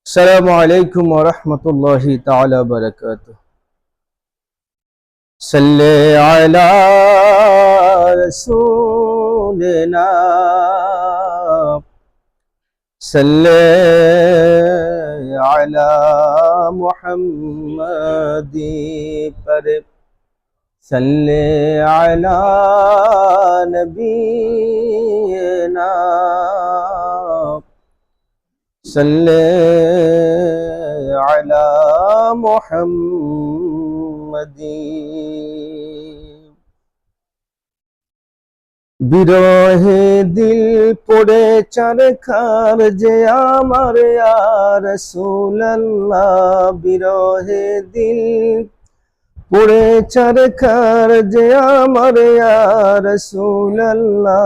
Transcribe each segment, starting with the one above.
السلام عليكم ورحمة الله تعالى وبركاته. صل على رسولنا صل على محمد پر صل على نبينا صل على محمد বিরহে দিল পড়ে চারখার যে আমার ইয়া রাসূলুল্লাহ বিরহে দিল পড়ে চারখার যে আমার ইয়া রাসূলুল্লাহ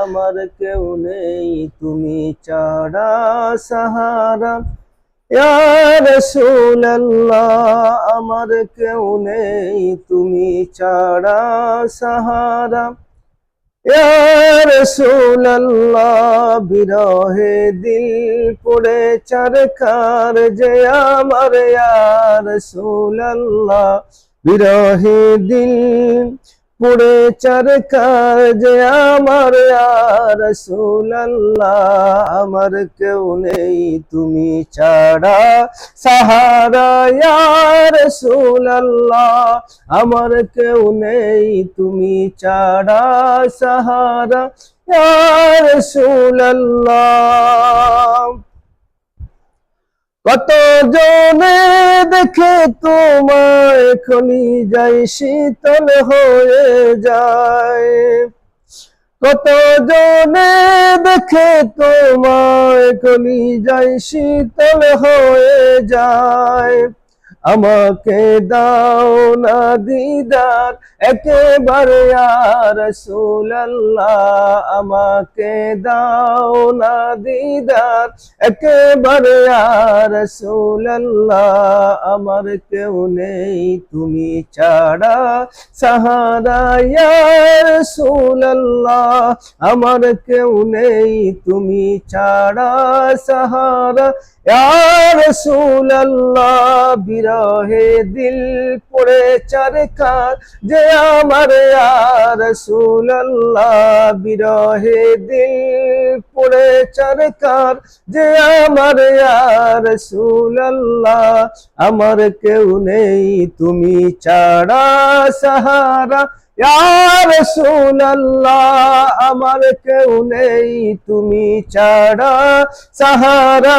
আমার কেউ নেই তুমি ছাড়া সাহারা ইয়া রাসূলুল্লাহ আমার কেউ নেই তুমি ছাড়া সাহারা ইয়া রাসূলুল্লাহ বিরহে দিল পড়ে চারখার যে আমার ইয়া রাসূলুল্লাহ বিরহে দিল পড়ে চারখার যে আমার ইয়া রাসূলুল্লাহ আমার কেউ নেই তুমি ছাড়া সাহারা ইয়া রাসূলুল্লাহ আমার কেউ নেই তুমি ছাড়া সাহারা ইয়া রাসূলুল্লাহ কত জনে দেখে তোমায় কলিজায় শীতল হয়ে যায় কত জনে দেখে তোমায় কলিজায় শীতল হয়ে যায় আমাকে দাও না দিদার একেবারে ইয়া রাসূলুল্লাহ আমাকে দাও না দিদার একেবারে ইয়া রাসূলুল্লাহ আমার কেউ নেই তুমি ছাড়া সাহারা ইয়া রাসূলুল্লাহ আমার কেউ নেই তুমি ছাড়া সাহারা ইয়া রাসূলুল্লাহ বিরহে দিল পড়ে চারখার যে আমার ইয়া রাসূলুল্লাহ বিরহে দিল পড়ে চারখার যে আমার ইয়া রাসূলুল্লাহ আমার কেউ নেই তুমি ছাড়া সাহারা ইয়া রাসূলুল্লাহ আমার কেউ নেই তুমি ছাড়া সাহারা।